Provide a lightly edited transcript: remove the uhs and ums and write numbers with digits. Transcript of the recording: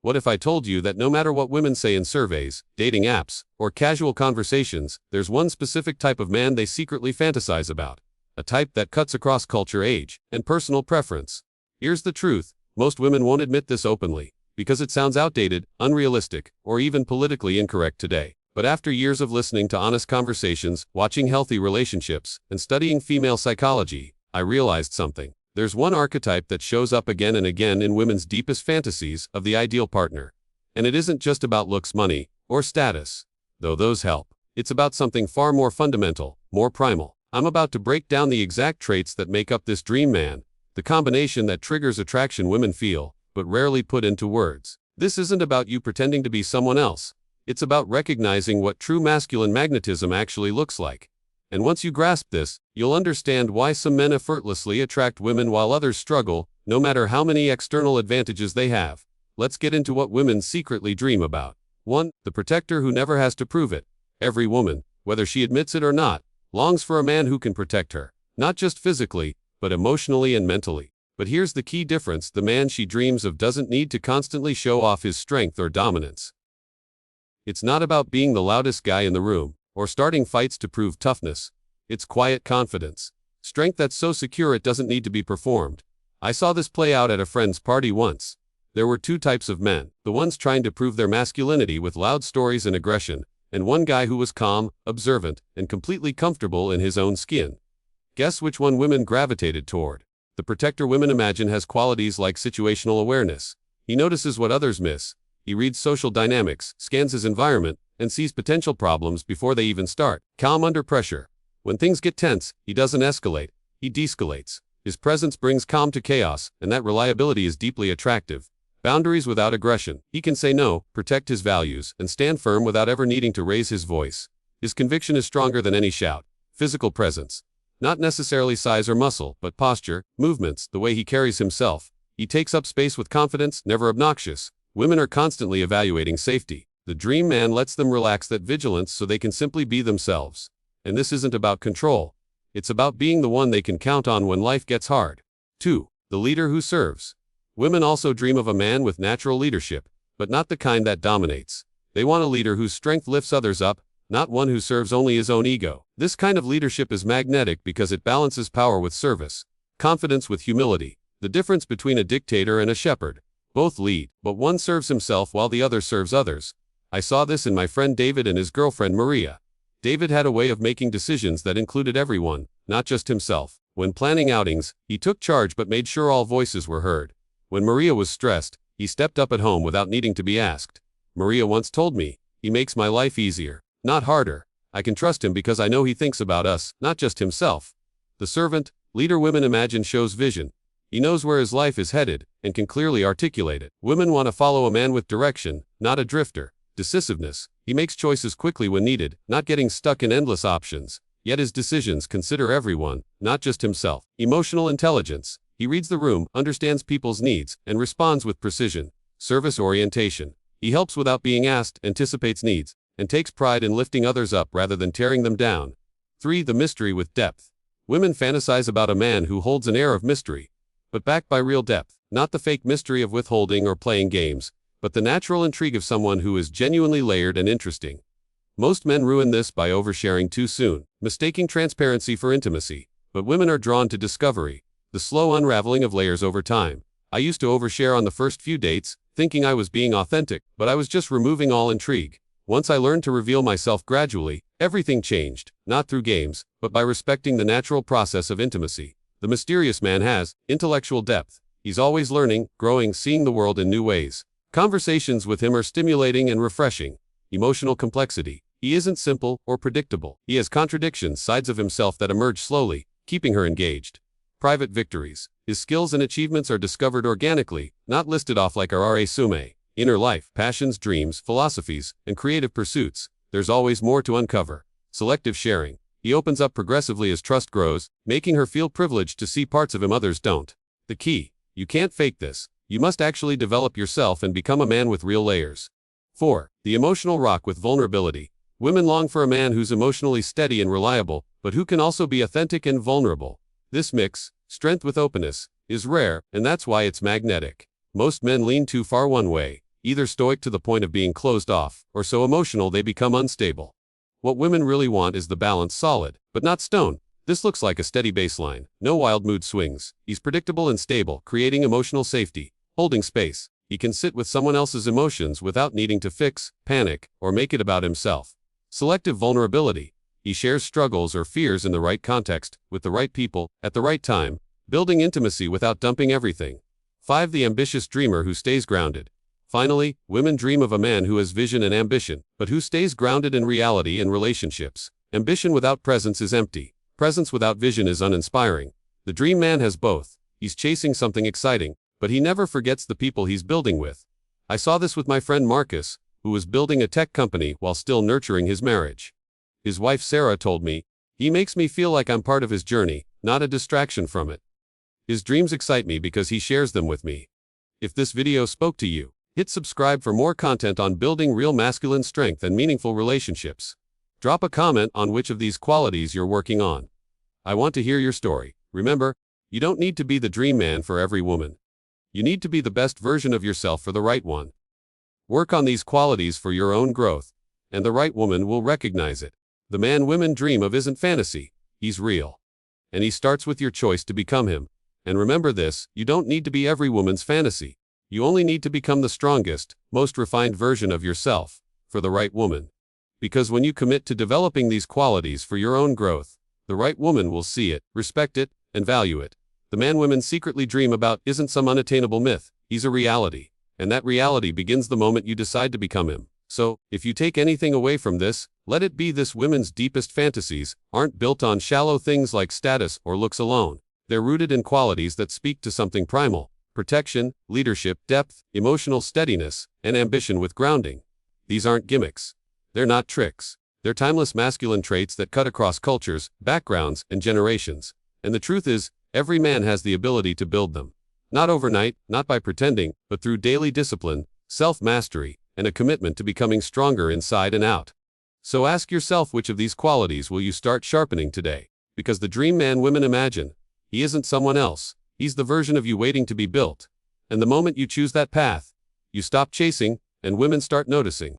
What if I told you that no matter what women say in surveys, dating apps, or casual conversations, there's one specific type of man they secretly fantasize about? A type that cuts across culture, age, and personal preference. Here's the truth: most women won't admit this openly, because it sounds outdated, unrealistic, or even politically incorrect today. But after years of listening to honest conversations, watching healthy relationships, and studying female psychology, I realized something. There's one archetype that shows up again and again in women's deepest fantasies of the ideal partner. And it isn't just about looks, money, or status, though those help. It's about something far more fundamental, more primal. I'm about to break down the exact traits that make up this dream man, the combination that triggers attraction women feel, but rarely put into words. This isn't about you pretending to be someone else. It's about recognizing what true masculine magnetism actually looks like. And once you grasp this, you'll understand why some men effortlessly attract women while others struggle, no matter how many external advantages they have. Let's get into what women secretly dream about. 1. The protector who never has to prove it. Every woman, whether she admits it or not, longs for a man who can protect her, not just physically, but emotionally and mentally. But here's the key difference: the man she dreams of doesn't need to constantly show off his strength or dominance. It's not about being the loudest guy in the room, or starting fights to prove toughness. It's quiet confidence. Strength that's so secure it doesn't need to be performed. I saw this play out at a friend's party once. There were two types of men: the ones trying to prove their masculinity with loud stories and aggression, and one guy who was calm, observant, and completely comfortable in his own skin. Guess which one women gravitated toward? The protector women imagine has qualities like situational awareness. He notices what others miss. He reads social dynamics, scans his environment, and sees potential problems before they even start. Calm under pressure. When things get tense, he doesn't escalate, he de-escalates. His presence brings calm to chaos, and that reliability is deeply attractive. Boundaries without aggression. He can say no, protect his values, and stand firm without ever needing to raise his voice. His conviction is stronger than any shout. Physical presence. Not necessarily size or muscle, but posture, movements, the way he carries himself. He takes up space with confidence, never obnoxious. Women are constantly evaluating safety. The dream man lets them relax that vigilance so they can simply be themselves. And this isn't about control. It's about being the one they can count on when life gets hard. 2. The leader who serves. Women also dream of a man with natural leadership, but not the kind that dominates. They want a leader whose strength lifts others up, not one who serves only his own ego. This kind of leadership is magnetic because it balances power with service, confidence with humility. The difference between a dictator and a shepherd. Both lead, but one serves himself while the other serves others. I saw this in my friend David and his girlfriend Maria. David had a way of making decisions that included everyone, not just himself. When planning outings, he took charge but made sure all voices were heard. When Maria was stressed, he stepped up at home without needing to be asked. Maria once told me, "He makes my life easier, not harder. I can trust him because I know he thinks about us, not just himself." The servant, leader women imagine shows vision. He knows where his life is headed, and can clearly articulate it. Women want to follow a man with direction, not a drifter. Decisiveness. He makes choices quickly when needed, not getting stuck in endless options. Yet his decisions consider everyone, not just himself. Emotional intelligence. He reads the room, understands people's needs, and responds with precision. Service orientation. He helps without being asked, anticipates needs, and takes pride in lifting others up rather than tearing them down. 3. The mystery with depth. Women fantasize about a man who holds an air of mystery, but backed by real depth. Not the fake mystery of withholding or playing games, but the natural intrigue of someone who is genuinely layered and interesting. Most men ruin this by oversharing too soon, mistaking transparency for intimacy. But women are drawn to discovery, the slow unraveling of layers over time. I used to overshare on the first few dates, thinking I was being authentic, but I was just removing all intrigue. Once I learned to reveal myself gradually, everything changed, not through games, but by respecting the natural process of intimacy. The mysterious man has intellectual depth. He's always learning, growing, seeing the world in new ways. Conversations with him are stimulating and refreshing. Emotional complexity. He isn't simple or predictable. He has contradictions, sides of himself that emerge slowly, keeping her engaged. Private victories. His skills and achievements are discovered organically, not listed off like a resume. Inner life, passions, dreams, philosophies, and creative pursuits. There's always more to uncover. Selective sharing. He opens up progressively as trust grows, making her feel privileged to see parts of him others don't. The key. You can't fake this. You must actually develop yourself and become a man with real layers. 4. The emotional rock with vulnerability. Women long for a man who's emotionally steady and reliable, but who can also be authentic and vulnerable. This mix, strength with openness, is rare, and that's why it's magnetic. Most men lean too far one way, either stoic to the point of being closed off, or so emotional they become unstable. What women really want is the balance solid, but not stone. This looks like a steady baseline, no wild mood swings. He's predictable and stable, creating emotional safety, holding space. He can sit with someone else's emotions without needing to fix, panic, or make it about himself. Selective vulnerability. He shares struggles or fears in the right context, with the right people, at the right time, building intimacy without dumping everything. 5. The ambitious dreamer who stays grounded. Finally, women dream of a man who has vision and ambition, but who stays grounded in reality and relationships. Ambition without presence is empty. Presence without vision is uninspiring. The dream man has both. He's chasing something exciting, but he never forgets the people he's building with. I saw this with my friend Marcus, who was building a tech company while still nurturing his marriage. His wife Sarah told me, "He makes me feel like I'm part of his journey, not a distraction from it." His dreams excite me because he shares them with me. If this video spoke to you, hit subscribe for more content on building real masculine strength and meaningful relationships. Drop a comment on which of these qualities you're working on. I want to hear your story. Remember, you don't need to be the dream man for every woman. You need to be the best version of yourself for the right one. Work on these qualities for your own growth, and the right woman will recognize it. The man women dream of isn't fantasy, he's real. And he starts with your choice to become him. And remember this, you don't need to be every woman's fantasy. You only need to become the strongest, most refined version of yourself, for the right woman. Because when you commit to developing these qualities for your own growth, the right woman will see it, respect it, and value it. The man women secretly dream about isn't some unattainable myth, he's a reality. And that reality begins the moment you decide to become him. So, if you take anything away from this, let it be this: women's deepest fantasies aren't built on shallow things like status or looks alone. They're rooted in qualities that speak to something primal: protection, leadership, depth, emotional steadiness, and ambition with grounding. These aren't gimmicks. They're not tricks. They're timeless masculine traits that cut across cultures, backgrounds, and generations. And the truth is, every man has the ability to build them. Not overnight, not by pretending, but through daily discipline, self-mastery, and a commitment to becoming stronger inside and out. So ask yourself, which of these qualities will you start sharpening today? Because the dream man women imagine, he isn't someone else, he's the version of you waiting to be built. And the moment you choose that path, you stop chasing, and women start noticing.